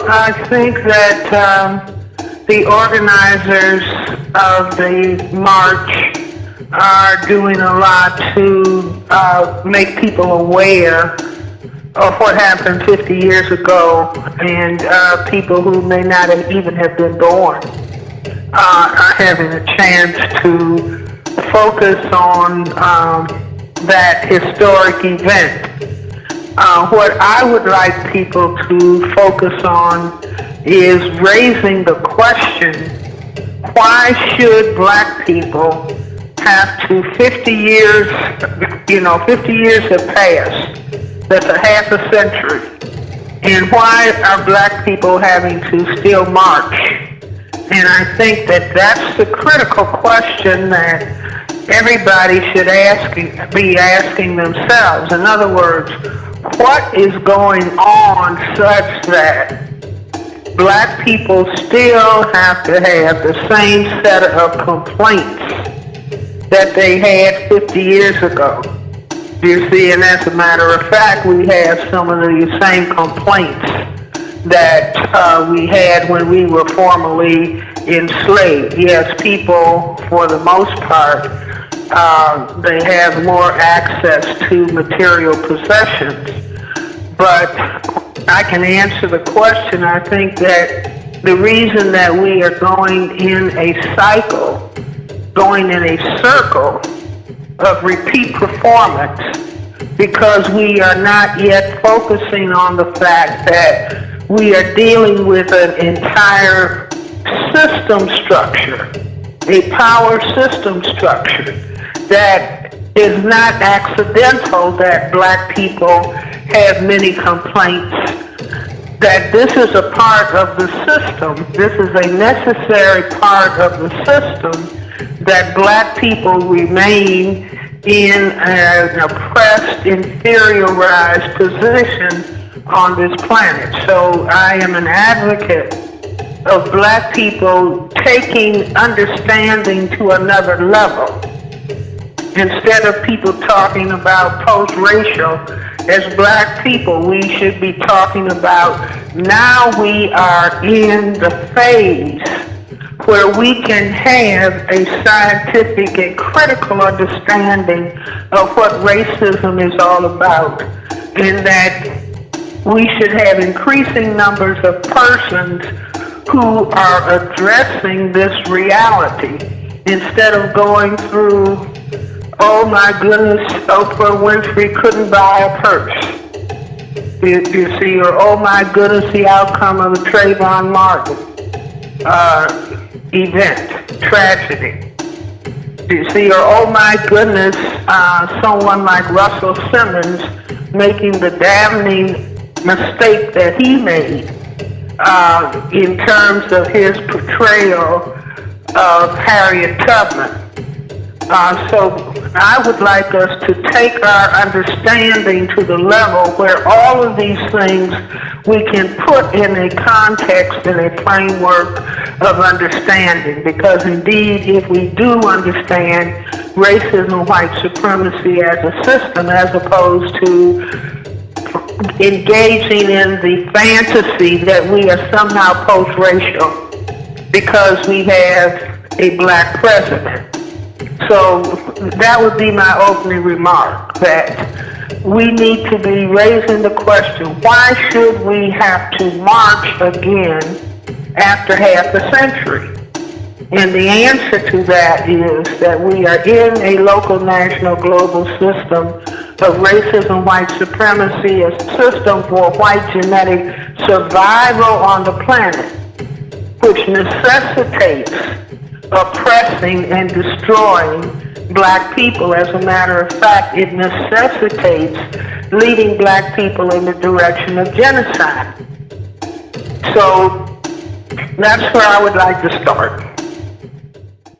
I think that the organizers of the march are doing a lot to make people aware of what happened 50 years ago, and people who may not even have been born are having a chance to focus on that historic event. What I would like people to focus on is raising the question, why should black people have to, 50 years have passed, that's a half a century, and why are black people having to still march? And I think that that's the critical question that everybody should be asking themselves. In other words, what is going on such that black people still have to have the same set of complaints that they had 50 years ago? You see, and as a matter of fact, we have some of the same complaints that we had when we were formerly enslaved. Yes, people, for the most part, they have more access to material possessions. But I can answer the question. I think that the reason that we are going in a cycle, going in a circle of repeat performance, because we are not yet focusing on the fact that we are dealing with an entire system structure, a power system structure that is not accidental that black people have many complaints, that this is a part of the system, this is a necessary part of the system, that black people remain in an oppressed, inferiorized position on this planet. So I am an advocate of black people taking understanding to another level. Instead of people talking about post-racial, as black people, we should be talking about now we are in the phase where we can have a scientific and critical understanding of what racism is all about, and that we should have increasing numbers of persons who are addressing this reality instead of going through, oh my goodness, Oprah Winfrey couldn't buy a purse. You see, or oh my goodness, the outcome of the Trayvon Martin event, tragedy. You see, or oh my goodness, someone like Russell Simmons making the damning mistake that he made in terms of his portrayal of Harriet Tubman. So I would like us to take our understanding to the level where all of these things we can put in a context and a framework of understanding. Because indeed, if we do understand racism, white supremacy as a system, as opposed to engaging in the fantasy that we are somehow post-racial because we have a black president. So that would be my opening remark, that we need to be raising the question, why should we have to march again after half a century? And the answer to that is that we are in a local, national, global system of racism, white supremacy, a system for white genetic survival on the planet, which necessitates oppressing and destroying black people. As a matter of fact, it necessitates leading black people in the direction of genocide. So that's where I would like to start.